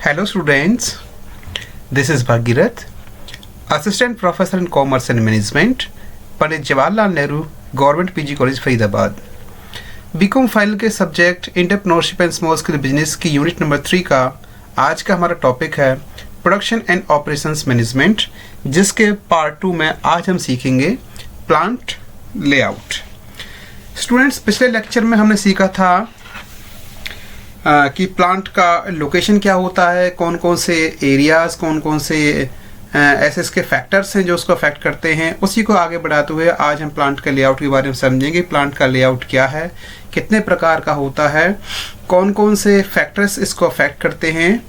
Hello students, this is Bhagirath, Assistant Professor in Commerce and Management, Pandit Jawaharlal Nehru government PG college Faridabad. BCom final के subject entrepreneurship and small scale business की unit number 3 का आज का हमारा topic है production and operations management, जिसके part 2 में आज हम सीखेंगे प्लांट लेआउट। स्टूडेंट्स, पिछले लेक्चर में हमने सीखा था कि प्लांट का लोकेशन क्या होता है, कौन कौन से एरियाज, कौन कौन से ऐसे इसके फैक्टर्स हैं जो उसको अफेक्ट करते हैं। उसी को आगे बढ़ाते हुए आज हम प्लांट के लेआउट के बारे में समझेंगे। प्लांट का लेआउट क्या है, कितने प्रकार का होता है, कौन कौन से फैक्टर्स इसको अफेक्ट करते हैं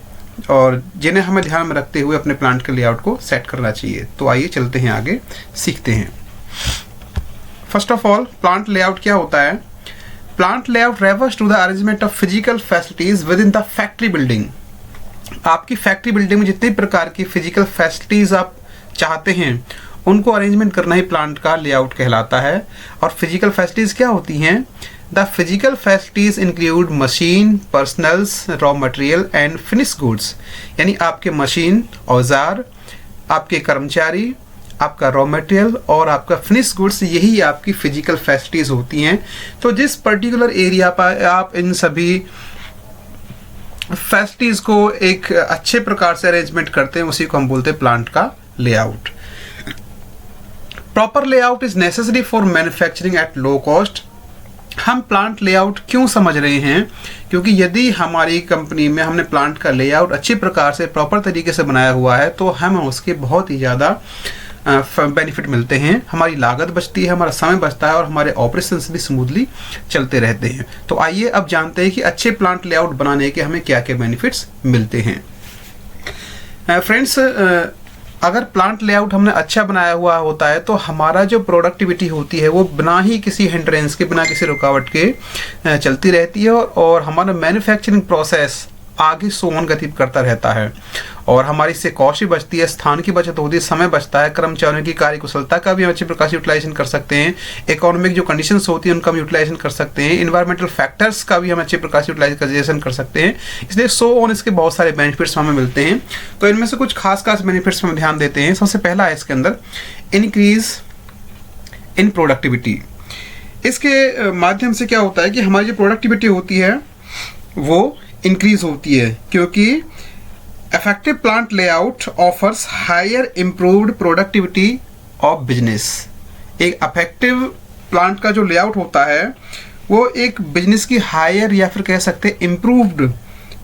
और जिन्हें हमें ध्यान में रखते हुए अपने प्लांट के लेआउट को सेट करना चाहिए। तो आइए चलते हैं आगे, सीखते हैं। First of all, plant layout क्या होता है? Plant layout refers to the arrangement of physical facilities within the factory building. आपकी फैक्ट्री बिल्डिंग में जितनी प्रकार की फिजिकल फैसिलिटीज आप चाहते हैं उनको अरेंजमेंट करना ही प्लांट का लेआउट कहलाता है। और फिजिकल फैसिलिटीज क्या होती हैं? The physical facilities include machine, personnels, raw material and finish goods. यानी आपके मशीन, औजार, आपके कर्मचारी, आपका रॉ मटेरियल और आपका फिनिश गुड्स, यही आपकी फिजिकल फैसिलिटीज होती हैं। तो जिस पर्टिकुलर एरिया पर आप इन सभी फैसिलिटीज को एक अच्छे प्रकार से अरेंजमेंट करते हैं उसी को हम बोलते हैं प्लांट का layout. Proper layout is necessary for manufacturing at low cost. हम प्लांट लेआउट क्यों समझ रहे हैं? क्योंकि यदि हमारी कंपनी में हमने प्लांट का लेआउट अच्छी प्रकार से प्रॉपर तरीके से बनाया हुआ है तो हमें उसके बहुत ही ज़्यादा बेनिफिट मिलते हैं। हमारी लागत बचती है, हमारा समय बचता है और हमारे ऑपरेशंस भी स्मूथली चलते रहते हैं। तो आइए अब जानते हैं कि अच्छे प्लांट लेआउट बनाने के हमें क्या क्या बेनिफिट्स मिलते हैं। फ्रेंड्स, अगर प्लांट लेआउट हमने अच्छा बनाया हुआ होता है तो हमारा जो प्रोडक्टिविटी होती है वो बिना ही किसी हिंड्रेंस के, बिना किसी रुकावट के चलती रहती है और हमारा मैन्युफैक्चरिंग प्रोसेस आगे सोवन गति करता रहता है और हमारी इससे कॉस्ट भी बचती है, स्थान की बचत होती है, समय बचता है, कर्मचारियों की कार्यकुशलता का भी हम अच्छे प्रकार से यूटिलाइजेशन कर सकते हैं, इकोनॉमिक जो कंडीशंस होती हैं उनका हम यूटिलाइजेशन कर सकते हैं, इन्वायरमेंटल फैक्टर्स का भी हम अच्छे प्रकार से यूटिलाइजेशन कर सकते हैं। इसलिए सो ऑन इसके बहुत सारे बेनिफिट्स हमें मिलते हैं। तो इनमें से कुछ खास बेनिफिट्स हम ध्यान देते हैं। सबसे पहला है इसके अंदर इंक्रीज इन प्रोडक्टिविटी। इसके माध्यम से क्या होता है कि हमारी जो प्रोडक्टिविटी होती है वो इंक्रीज होती है, क्योंकि effective plant layout offers higher improved productivity of business. एक इफेक्टिव प्लांट का जो लेआउट होता है वो एक बिजनेस की हायर या फिर कह सकते हैं इम्प्रूव्ड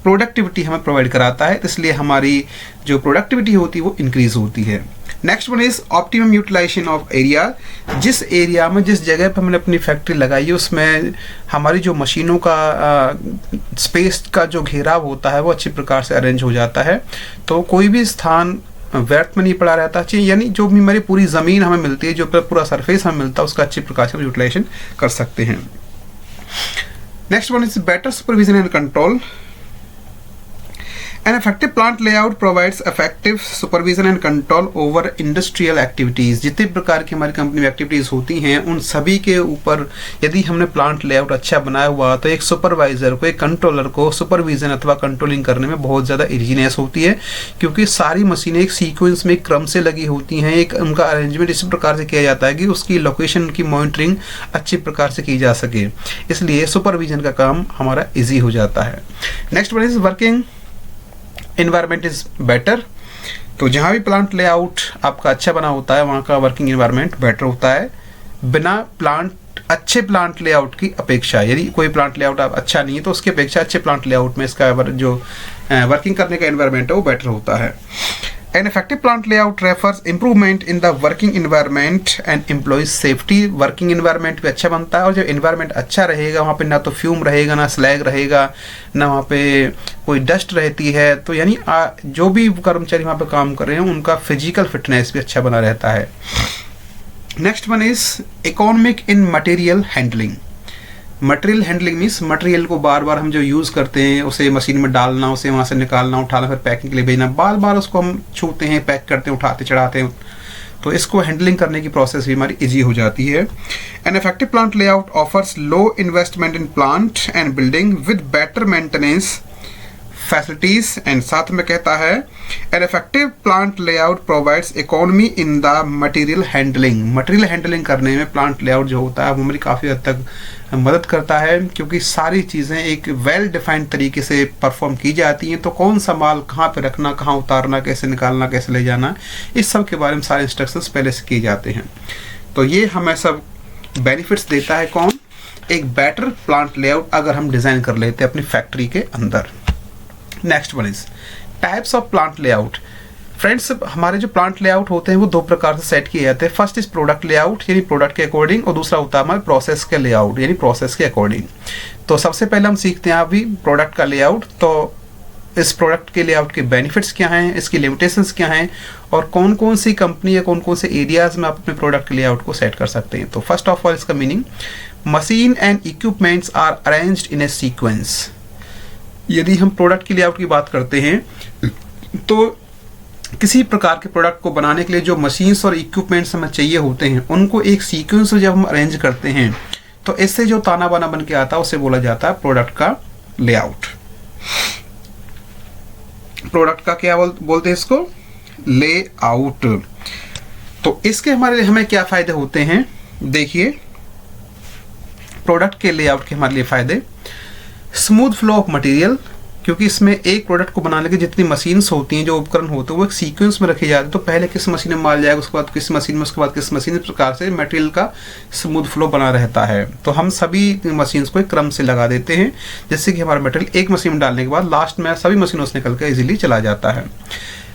प्रोडक्टिविटी हमें प्रोवाइड कराता है, इसलिए हमारी जो प्रोडक्टिविटी होती है वो इंक्रीज होती है। Next one is optimum utilization of area. जिस एरिया में, जिस जगह पर हमने अपनी फैक्ट्री लगाई है उसमें हमारी जो मशीनों का स्पेस का जो घेराव होता है वो अच्छी प्रकार से अरेंज हो जाता है, तो कोई भी स्थान व्यर्थ में नहीं पड़ा रहता चाहिए। यानी जो भी हमारी पूरी ज़मीन हमें मिलती है, जो पूरा सरफेस हमें मिलता है, उसका अच्छी प्रकार से हम यूटिलाइजेशन कर सकते हैं। Next one is better supervision and control. An effective plant layout provides effective supervision and control over industrial activities। जितनी प्रकार की हमारी कंपनी में एक्टिविटीज़ होती हैं उन सभी के ऊपर यदि हमने प्लांट लेआउट अच्छा बनाया हुआ तो एक सुपरवाइज़र को, एक कंट्रोलर को सुपरविजन अथवा कंट्रोलिंग करने में बहुत ज़्यादा इजीनेस होती है, क्योंकि सारी मशीनें एक सीक्वेंस में, एक क्रम से लगी होती हैं। एक उनका अरेंजमेंट इस प्रकार से किया जाता है कि उसकी लोकेशन की मॉनिटरिंग अच्छी प्रकार से की जा सके, इसलिए सुपरविजन का काम हमारा ईजी हो जाता है। Next one is working environment is better. तो जहाँ भी प्लांट लेआउट आपका अच्छा बना होता है वहाँ का वर्किंग इन्वायरमेंट बेटर होता है, बिना अच्छे प्लांट लेआउट की अपेक्षा। यदि कोई प्लांट लेआउट आप अच्छा नहीं है तो उसकी अपेक्षा अच्छे प्लांट लेआउट में इसका जो वर्किंग करने का इन्वायरमेंट है वो बेटर होता है। An effective plant layout refers improvement in the working environment and employee safety। Working environment भी अच्छा बनता है और जब इन्वायरमेंट अच्छा रहेगा वहाँ पे ना तो फ्यूम रहेगा, ना स्लैग रहेगा, ना वहाँ पे कोई डस्ट रहती है, तो यानी जो भी कर्मचारी वहाँ पे काम कर रहे हैं उनका फिजिकल फिटनेस भी अच्छा बना रहता है। Next one is economic in material handling. Material handling means material को बार बार हम जो यूज़ करते हैं उसे मशीन में डालना, उसे वहाँ से निकालना, उठाना, फिर पैकिंग के लिए भेजना, बार बार उसको हम छूते हैं, पैक करते हैं, उठाते चढ़ाते हैं, तो इसको हैंडलिंग करने की प्रोसेस भी हमारी इजी हो जाती है। An effective plant layout offers low investment in plant and building with better maintenance, facilities and साथ में कहता है an effective plant layout provides economy in the material handling. Material handling करने में प्लांट लेआउट जो होता है वो हमारी काफ़ी हद तक मदद करता है, क्योंकि सारी चीज़ें एक वेल डिफाइंड तरीके से परफॉर्म की जाती हैं। तो कौन सा माल कहाँ पे रखना, कहाँ उतारना, कैसे निकालना, कैसे ले जाना, इस सब के बारे में सारे इंस्ट्रक्शंस पहले से किए जाते हैं। तो ये हमें सब बेनिफिट्स देता है कौन, एक बेटर प्लांट लेआउट अगर हम डिज़ाइन कर लेते हैं अपनी फैक्ट्री के अंदर। Next one is types of plant layout. Friends, हमारे जो प्लांट लेआउट होते हैं वो दो प्रकार से सेट किए जाते हैं। फर्स्ट इज प्रोडक्ट लेआउट यानी प्रोडक्ट के अकॉर्डिंग, और दूसरा होता है हमारे प्रोसेस के लेआउट यानी प्रोसेस के अकॉर्डिंग। तो सबसे पहले हम सीखते हैं अभी प्रोडक्ट का लेआउट। तो इस प्रोडक्ट के लेआउट के बेनिफिट्स क्या हैं, इसकी लिमिटेशंस क्या हैं, और कौन कौन सी कंपनी या कौन कौन से एरियाज में आप अपने प्रोडक्ट के लेआउट को सेट कर सकते हैं। तो फर्स्ट ऑफ ऑल इसका meaning, machine and equipments are arranged in a sequence. यदि हम प्रोडक्ट की लेआउट की बात करते हैं तो किसी प्रकार के प्रोडक्ट को बनाने के लिए जो मशीन्स और इक्विपमेंट्स हमें चाहिए होते हैं उनको एक सीक्वेंस में जब हम अरेंज करते हैं तो इससे जो ताना बाना बन के आता है उसे बोला जाता है प्रोडक्ट का लेआउट। प्रोडक्ट का क्या बोलते हैं इसको, लेआउट। तो इसके हमें क्या फायदे होते हैं, देखिए प्रोडक्ट के लेआउट के हमारे लिए फायदे, स्मूथ फ्लो ऑफ मटेरियल, क्योंकि इसमें एक प्रोडक्ट को बनाने की जितनी मशीन्स होती हैं, जो उपकरण होते हैं वो एक सीक्वेंस में रखे जाते हैं। तो पहले किस मशीन में माल जाएगा, उसके बाद किस मशीन में, उसके बाद किस मशीन, इस प्रकार से मटेरियल का स्मूथ फ्लो बना रहता है। तो हम सभी मशीन्स को एक क्रम से लगा देते हैं, जिससे कि हमारा मटेरियल एक मशीन में डालने के बाद लास्ट में सभी मशीनों से निकल कर इजीली चला जाता है।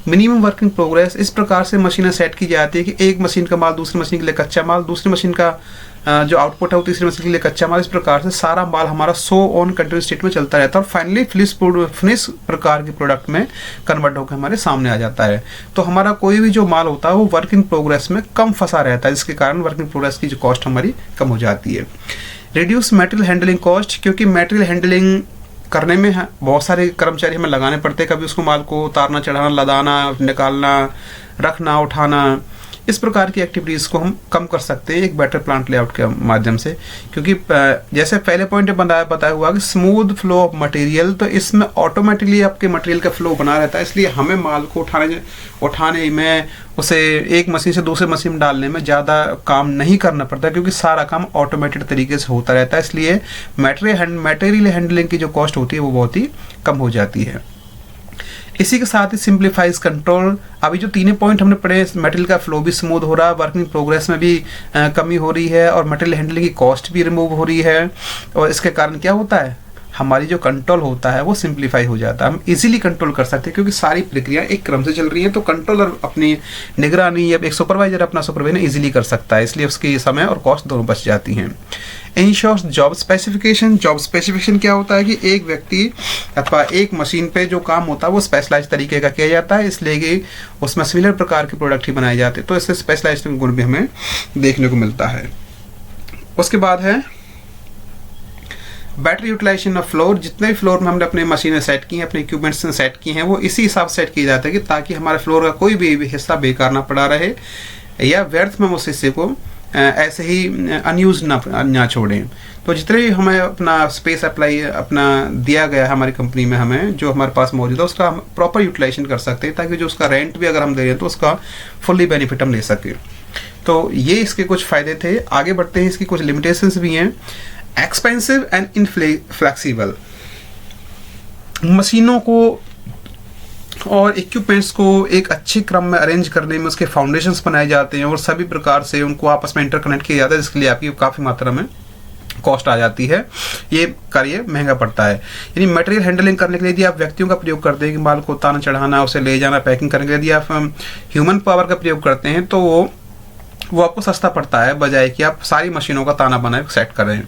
मिनिमम वर्किंग प्रोग्रेस, इस प्रकार से मशीनें सेट की जाती है कि एक मशीन का माल दूसरी मशीन के लिए कच्चा माल, दूसरी मशीन का जो आउटपुट है वो तीसरी मशीन के लिए कच्चा माल, इस प्रकार से सारा माल हमारा ऑन कंटिन्यूस स्टेट में चलता रहता है और फाइनली फिनिश प्रकार के प्रोडक्ट में कन्वर्ट होकर हमारे सामने आ जाता है। तो हमारा कोई भी जो माल होता है वो वर्क इन प्रोग्रेस में कम फंसा रहता है, जिसके कारण वर्क इन प्रोग्रेस की जो कॉस्ट हमारी कम हो जाती है। रिड्यूस मटेरियल हैंडलिंग कॉस्ट, क्योंकि मटेरियल हैंडलिंग करने में बहुत सारे कर्मचारी हमें लगाने पड़ते हैं, कभी उसको माल को उतारना, चढ़ाना, लदाना, निकालना, रखना, उठाना, इस प्रकार की एक्टिविटीज़ को हम कम कर सकते हैं एक बेटर प्लांट लेआउट के माध्यम से। क्योंकि जैसे पहले पॉइंट बताया हुआ कि स्मूथ फ्लो ऑफ मटेरियल, तो इसमें ऑटोमेटिकली आपके मटेरियल का फ्लो बना रहता है, इसलिए हमें माल को उठाने में, उसे एक मशीन से दूसरे मशीन में डालने में ज़्यादा काम नहीं करना पड़ता, क्योंकि सारा काम ऑटोमेटेड तरीके से होता रहता है। इसलिए मटेरियल हैंडलिंग की जो कॉस्ट होती है वो बहुत ही कम हो जाती है। इसी के साथ ही सिंप्लीफाइज कंट्रोल। अभी जो तीनों पॉइंट हमने पढ़े, मटेरियल का फ्लो भी स्मूथ हो रहा है, वर्किंग प्रोग्रेस में भी कमी हो रही है, और मटेरियल हैंडलिंग की कॉस्ट भी रिमूव हो रही है, और इसके कारण क्या होता है, हमारी जो कंट्रोल होता है वो सिंप्लीफाई हो जाता है। हम इजीली कंट्रोल कर सकते हैं, क्योंकि सारी प्रक्रिया एक क्रम से चल रही है। तो कंट्रोलर अपनी निगरानी, अब एक सुपरवाइजर अपना सुपरवाइजर इजीली कर सकता है, इसलिए उसकी समय और कॉस्ट दोनों बच जाती हैं। Ensures job specification. Job specification क्या होता है कि एक व्यक्ति अथवा एक मशीन पे जो काम होता है वो स्पेशलाइज तरीके का किया जाता है, इसलिए कि उसमें सिमिलर प्रकार के प्रोडक्ट ही बनाए जाते हैं। तो इससे स्पेशलाइज गुण भी हमें देखने को मिलता है। उसके बाद है बेटर यूटिलाइजेशन ऑफ फ्लोर। जितने भी फ्लोर में हमने अपने मशीनें सेट की हैं, अपने इक्विपमेंट्स सेट की हैं, वो इसी हिसाब से सेट किए जाते हैं कि ताकि हमारे फ्लोर का कोई भी हिस्सा बेकार ना पड़ा रहे, या व्यर्थ में उस हिस्से को ऐसे ही अनयूज ना छोड़ें। तो जितने भी हमें अपना स्पेस अपना दिया गया है हमारी कंपनी में, हमें जो हमारे पास मौजूद है उसका हम प्रॉपर यूटिलाइजेशन कर सकते हैं, ताकि जो उसका रेंट भी अगर हम दे रहे हैं तो उसका फुल्ली बेनिफिट हम ले सकें। तो ये इसके कुछ फ़ायदे थे। आगे बढ़ते हैं, इसकी कुछ लिमिटेशंस भी हैं। Expensive and inflexible. मशीनों को और इक्विपमेंट्स को एक अच्छे क्रम में अरेंज करने में उसके फाउंडेशंस बनाए जाते हैं और सभी प्रकार से उनको आपस में इंटरकनेक्ट किया जाता है, जिसके लिए आपकी काफ़ी मात्रा में कॉस्ट आ जाती है। ये कार्य महंगा पड़ता है। यानी मटेरियल हैंडलिंग करने के लिए यदि आप व्यक्तियों का प्रयोग करते हैं कि माल को उतारना, चढ़ाना, उसे ले जाना, पैकिंग करने के लिए यदि आप ह्यूमन पावर का प्रयोग करते हैं तो वो आपको सस्ता पड़ता है, बजाय कि आप सारी मशीनों का ताना बना सेट कर रहे हैं।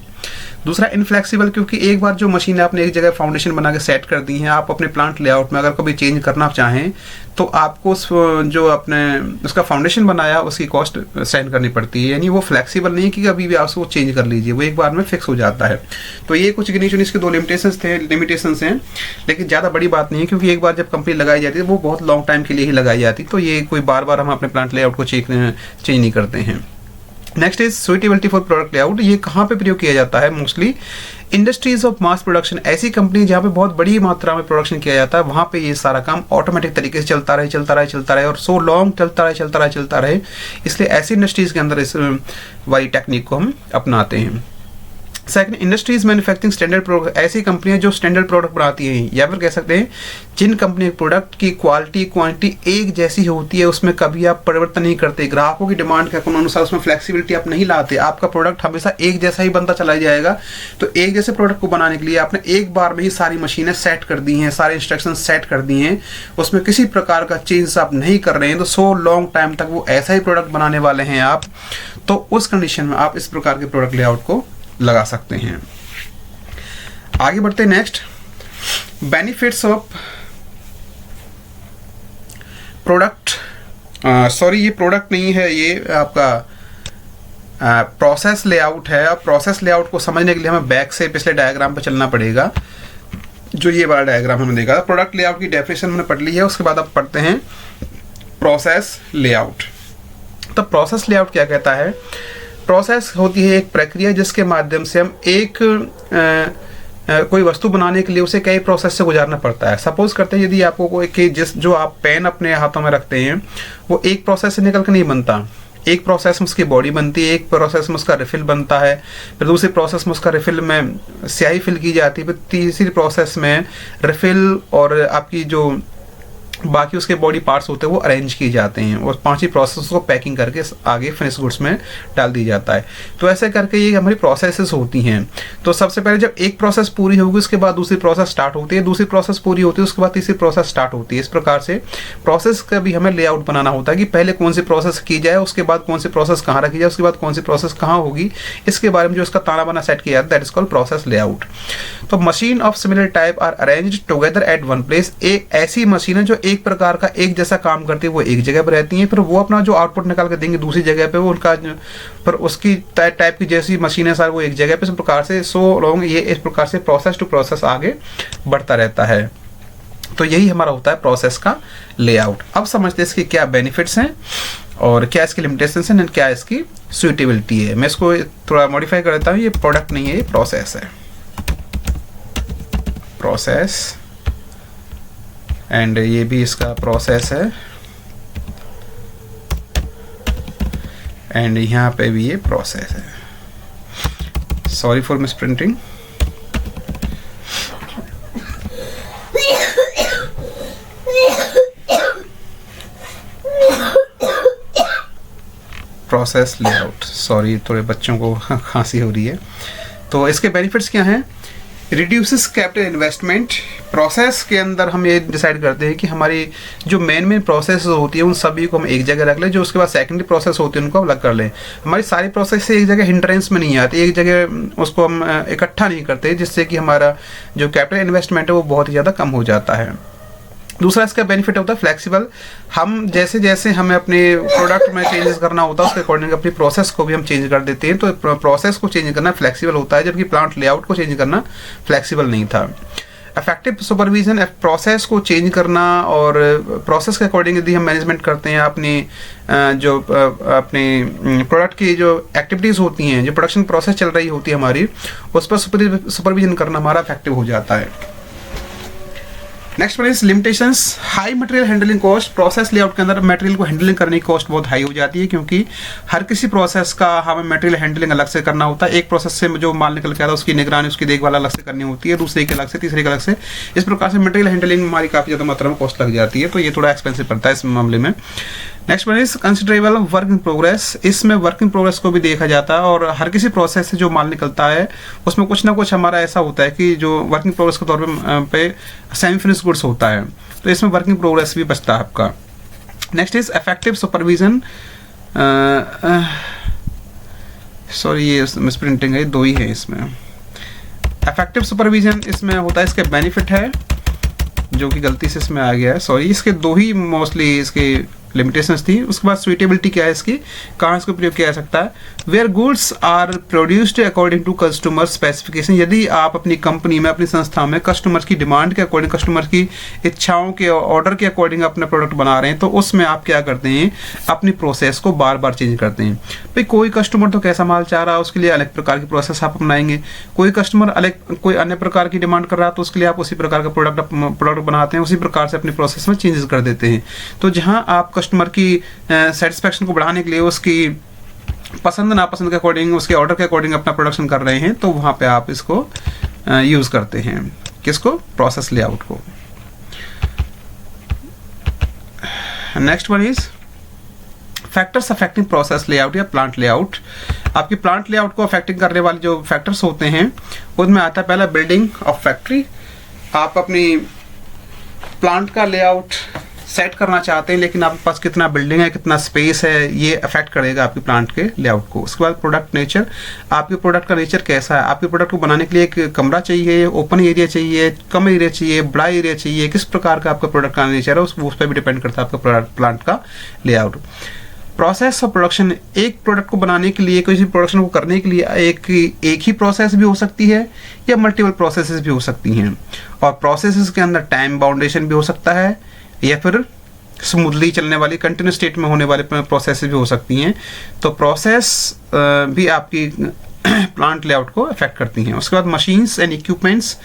दूसरा इनफ्लेक्सिबल, क्योंकि एक बार जो मशीन आपने एक जगह फाउंडेशन बना के सेट कर दी है, आप अपने प्लांट लेआउट में अगर कभी चेंज करना चाहें तो आपको जो अपने उसका फाउंडेशन बनाया उसकी कॉस्ट सेंड करनी पड़ती है। यानी वो फ्लेक्सिबल नहीं है कि कभी भी आप उसको चेंज कर लीजिए, वो एक बार में फिक्स हो जाता है। तो ये कुछ गिनी चुनी इसके दो लिमिटेशंस हैं, लेकिन ज़्यादा बड़ी बात नहीं है, क्योंकि एक बार जब कंपनी लगाई जाती है वो बहुत लॉन्ग टाइम के लिए ही लगाई जाती है। तो ये कोई बार बार हम अपने प्लांट लेआउट को चेंज नहीं करते हैं। Next is suitability for product layout. ये कहाँ पे प्रयोग किया जाता है? Mostly industries of mass production, ऐसी कंपनी जहाँ पे बहुत बड़ी मात्रा में प्रोडक्शन किया जाता है, वहाँ पे ये सारा काम ऑटोमेटिक तरीके से चलता रहे और सो लॉन्ग चलता रहे। इसलिए ऐसी इंडस्ट्रीज के अंदर इस वाली टेक्निक को हम अपनाते हैं। Second, industries manufacturing standard product, ऐसी कंपनियां जो स्टैंडर्ड प्रोडक्ट बनाती हैं, या फिर कह सकते हैं जिन कंपनी प्रोडक्ट की क्वालिटी क्वांटिटी एक जैसी होती है, उसमें कभी आप परिवर्तन नहीं करते, ग्राहकों की डिमांड के अनुसार उसमें फ्लेक्सिबिलिटी आप नहीं लाते, आपका प्रोडक्ट हमेशा एक जैसा ही बनता चला जाएगा। तो एक जैसे प्रोडक्ट को बनाने के लिए आपने एक बार में ही सारी मशीनें सेट कर दी हैं, सारे इंस्ट्रक्शन सेट कर दिए हैं, उसमें किसी प्रकार का चेंज आप नहीं कर रहे हैं, तो सो लॉन्ग टाइम तक वो ऐसा ही प्रोडक्ट बनाने वाले हैं आप, तो उस कंडीशन में आप इस प्रकार के प्रोडक्ट लेआउट को लगा सकते हैं। आगे बढ़ते हैं। Next, benefits of product, sorry ये प्रोडक्ट नहीं है, ये आपका प्रोसेस लेआउट है। अब प्रोसेस लेआउट को समझने के लिए हमें बैक से पिछले डायग्राम पर चलना पड़ेगा, जो ये वाला डायग्राम हमने देखा था। प्रोडक्ट लेआउट की डेफिनेशन हमने पढ़ ली है, उसके बाद अब पढ़ते हैं प्रोसेस लेआउट। तो प्रोसेस लेआउट क्या कहता है? प्रोसेस होती है एक प्रक्रिया जिसके माध्यम से हम एक कोई वस्तु बनाने के लिए उसे कई प्रोसेस से गुजारना पड़ता है। सपोज करते हैं यदि आपको कोई जो आप पेन अपने हाथों में रखते हैं, वो एक प्रोसेस से निकल कर नहीं बनता। एक प्रोसेस में उसकी बॉडी बनती है, एक प्रोसेस में उसका रिफिल बनता है, फिर दूसरी प्रोसेस में उसका रिफिल में स्याही फिल की जाती है, फिर तीसरी प्रोसेस में रिफिल और आपकी जो बाकी उसके बॉडी पार्ट्स होते हैं वो अरेंज किए जाते हैं, और पांचवी प्रोसेस को पैकिंग करके आगे फिनिश गुड्स में डाल दी जाता है। तो ऐसे करके ये हमारी प्रोसेसेस होती हैं। तो सबसे पहले जब एक प्रोसेस पूरी होगी उसके बाद दूसरी प्रोसेस स्टार्ट होती है, दूसरी प्रोसेस पूरी होती है उसके बाद तीसरी प्रोसेस स्टार्ट होती है। इस प्रकार से प्रोसेस का भी हमें लेआउट बनाना होता है कि पहले कौन सी प्रोसेस की जाए, उसके बाद कौन सी प्रोसेस कहाँ रखी जाए, उसके बाद कौन सी प्रोसेस कहाँ होगी, इसके बारे में जो इसका ताना बाना सेट किया जाता है, that is called process layout. तो machine of similar type are arranged together at one place. एक ऐसी मशीन है जो एक प्रकार का एक जैसा काम करती है, वो एक जगह पर रहती हैं, फिर वो अपना जो आउटपुट निकाल के देंगे दूसरी जगह पे, वो उनका पर उसकी टाइप की जैसी मशीनें सारी वो एक जगह पे, इस प्रकार से सो लॉन्ग ये इस प्रकार से प्रोसेस टू प्रोसेस आगे बढ़ता रहता है। तो यही हमारा होता है प्रोसेस का लेआउट। अब समझते हैं इसके क्या बेनिफिट्स हैं और क्या इसकी लिमिटेशंस हैं, क्या इसकी सुइटेबिलिटी है। मैं इसको थोड़ा मॉडिफाई कर देता हूँ, ये प्रोडक्ट नहीं है, ये प्रोसेस है, प्रोसेस, एंड ये भी इसका प्रोसेस है, एंड यहाँ पे भी ये प्रोसेस है। Sorry for miss printing. Process layout, sorry थोड़े बच्चों को खांसी हो रही है। तो इसके बेनिफिट्स क्या हैं? Reduces capital investment. प्रोसेस के अंदर हम ये डिसाइड करते हैं कि हमारी जो मेन प्रोसेस होती है उन सभी को हम एक जगह रख लें, जो उसके बाद सेकेंडरी प्रोसेस होती है उनको अलग कर लें। हमारी सारी प्रोसेस से एक जगह हिंड्रेंस में नहीं आती, एक जगह उसको हम इकट्ठा नहीं करते, जिससे कि हमारा जो कैपिटल इन्वेस्टमेंट है वो बहुत ही ज़्यादा कम हो जाता है। दूसरा इसका बेनिफिट होता है फ्लेक्सिबल। हम जैसे जैसे हमें अपने प्रोडक्ट में चेंजेस करना होता है उसके अकॉर्डिंग अपनी प्रोसेस को भी हम चेंज कर देते हैं। तो प्रोसेस को चेंज करना फ्लेक्सिबल होता है, जबकि प्लांट लेआउट को चेंज करना फ्लेक्सिबल नहीं था। इफेक्टिव सुपरविजन, प्रोसेस को चेंज करना और प्रोसेस के अकॉर्डिंग यदि हम मैनेजमेंट करते हैं अपनी जो अपने प्रोडक्ट की जो एक्टिविटीज़ होती हैं, जो प्रोडक्शन प्रोसेस चल रही होती है हमारी, उस पर सुपरविजन करना हमारा इफेक्टिव हो जाता है। Next one is limitations. High material handling cost. Process layout के अंदर मटेरियल को हैंडलिंग करने की कॉस्ट बहुत हाई हो जाती है, क्योंकि हर किसी प्रोसेस का हमें मटेरियल हैंडलिंग अलग से करना होता है। एक प्रोसेस से जो माल निकल के आता है उसकी निगरानी, उसकी देखभाल अलग से करनी होती है, दूसरे के अलग से, तीसरे के अलग से। इस प्रकार से मटेरियल हैंडलिंग में हमारी काफ़ी ज़्यादा मात्रा में कॉस्ट लग जाती है, तो ये थोड़ा एक्सपेंसिव पड़ता है इस मामले में। Next one is considerable work in progress. इसमें वर्क इन प्रोग्रेस को भी देखा जाता है, और हर किसी प्रोसेस से जो माल निकलता है उसमें कुछ ना कुछ हमारा ऐसा होता है कि जो वर्क इन प्रोग्रेस के तौर पे सेमी फिनिश गुड्स होता है, तो इसमें वर्क इन प्रोग्रेस भी बचता है आपका। Next is effective supervision. Sorry ये मिस प्रिंटिंग है, दो ही है इसमें। इफेक्टिव सुपरविजन इसमें होता है, इसके बेनिफिट है जो कि गलती से इसमें आ गया है, सॉरी। इसके दो ही मोस्टली इसके लिमिटेशंस थी। उसके बाद सुइटेबिलिटी क्या है इसकी, कहाँ इसको प्रयोग किया जा सकता है। Where goods are produced according to customer specification, यदि आप अपनी कंपनी में, अपनी संस्था में कस्टमर की डिमांड के अकॉर्डिंग, कस्टमर की इच्छाओं के ऑर्डर के अकॉर्डिंग अपना प्रोडक्ट बना रहे हैं, तो उसमें आप क्या करते हैं, अपनी प्रोसेस को बार बार चेंज करते हैं। भाई कोई कस्टमर तो कैसा माल चाह रहा है, उसके लिए अलग प्रकार की प्रोसेस आप अपनाएंगे। कोई कस्टमर अलग कोई अन्य प्रकार की डिमांड कर रहा है, तो उसके लिए आप उसी प्रकार का प्रोडक्ट बनाते हैं, उसी प्रकार से अपनी प्रोसेस में चेंजेस कर देते हैं। तो जहाँ आप कस्टमर की सेटिस्फैक्शन को बढ़ाने के लिए उसकी पसंद नापसंद के अकॉर्डिंग, उसके ऑर्डर के अकॉर्डिंग अपना प्रोडक्शन कर रहे हैं, तो वहाँ पे आप इसको यूज़ करते हैं, किसको, प्रोसेस लेआउट को। Next one is factors affecting process layout या प्लांट लेआउट। आपकी प्लांट लेआउट को अफेक्टिंग करने वाले जो फैक्टर्स होते हैं उसमें आता है पहला बिल्डिंग ऑफ फैक्ट्री। आप अपनी प्लांट का लेआउट सेट करना चाहते हैं, लेकिन आपके पास कितना बिल्डिंग है, कितना स्पेस है, ये अफेक्ट करेगा आपके प्लांट के लेआउट को। उसके बाद प्रोडक्ट नेचर, आपके प्रोडक्ट का नेचर कैसा है, आपके प्रोडक्ट को बनाने के लिए एक कमरा चाहिए, ओपन एरिया चाहिए, कम एरिया चाहिए, बड़ा एरिया चाहिए, किस प्रकार का आपका प्रोडक्ट का नेचर है, उस पर भी डिपेंड करता है आपका प्लांट का लेआउट। प्रोसेस ऑफ प्रोडक्शन, एक प्रोडक्ट को बनाने के लिए, किसी प्रोडक्शन को करने के लिए एक ही प्रोसेस भी हो सकती है या मल्टीपल प्रोसेसेस भी हो सकती हैं, और प्रोसेसेस के अंदर टाइम बाउंडेशन भी हो सकता है या फिर स्मूथली चलने वाली कंटिन्यूस स्टेट में होने वाले प्रोसेस भी हो सकती हैं। तो प्रोसेस भी आपकी प्लांट लेआउट को अफेक्ट करती हैं। उसके बाद मशीन्स एंड इक्विपमेंट्स,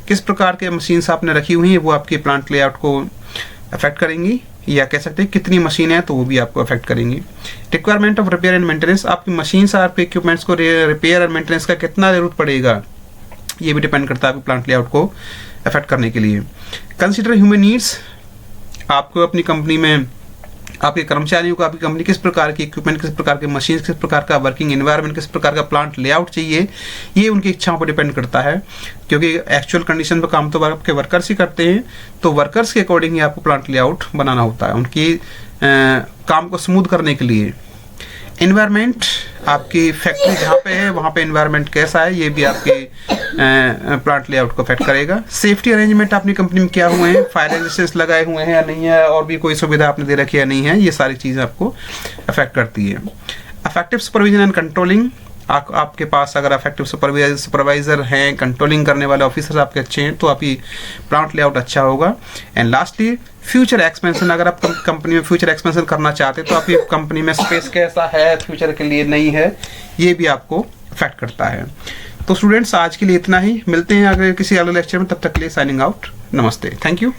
किस प्रकार के मशीन्स आपने रखी हुई हैं वो आपके प्लांट लेआउट को अफेक्ट करेंगी, या कह सकते हैं कितनी मशीन है तो वो भी आपको अफेक्ट करेंगी। Requirement of repair and maintenance, आपकी मशीन्स और आपके इक्विपमेंट्स को रिपेयर और मेंटेनेंस का कितना जरूरत पड़ेगा, ये भी डिपेंड करता है आपके प्लांट लेआउट को अफेक्ट करने के लिए। कंसिडर ह्यूमन नीड्स, आपको अपनी कंपनी में आपके कर्मचारियों को आपकी कंपनी किस प्रकार की इक्विपमेंट, किस प्रकार के मशीन, किस प्रकार का वर्किंग एनवायरनमेंट, किस प्रकार का प्लांट लेआउट चाहिए, ये उनकी इच्छाओं पर डिपेंड करता है, क्योंकि एक्चुअल कंडीशन पर काम तो आपके वर्कर्स ही करते हैं। तो वर्कर्स के अकॉर्डिंग ही आपको प्लांट लेआउट बनाना होता है, उनकी काम को स्मूथ करने के लिए। एनवायरनमेंट, आपकी फैक्ट्री जहाँ पे है वहाँ पे एनवायरनमेंट कैसा है, ये भी आपके प्लांट लेआउट को अफेक्ट करेगा। सेफ्टी अरेंजमेंट अपनी कंपनी में क्या हुए हैं, फायर रेजिस्टेंस लगाए हुए हैं या नहीं है, और भी कोई सुविधा आपने दे रखी है या नहीं है, ये सारी चीज़ें आपको अफेक्ट करती है। अफेक्टिव सुपरविजन एंड कंट्रोलिंग, आपके पास अगर अफेक्टिव सुपरवाइजर हैं, कंट्रोलिंग करने वाले ऑफिसर्स आपके अच्छे हैं, तो आपकी प्लांट लेआउट अच्छा होगा। एंड लास्टली फ्यूचर एक्सपेंशन, अगर आप कंपनी में फ्यूचर एक्सपेंशन करना चाहते हैं तो आपकी कंपनी में स्पेस कैसा है फ्यूचर के लिए, नहीं है, ये भी आपको अफेक्ट करता है। तो स्टूडेंट्स आज के लिए इतना ही, मिलते हैं अगर किसी अगले लेक्चर में, तब तक के लिए साइनिंग आउट, नमस्ते, थैंक यू।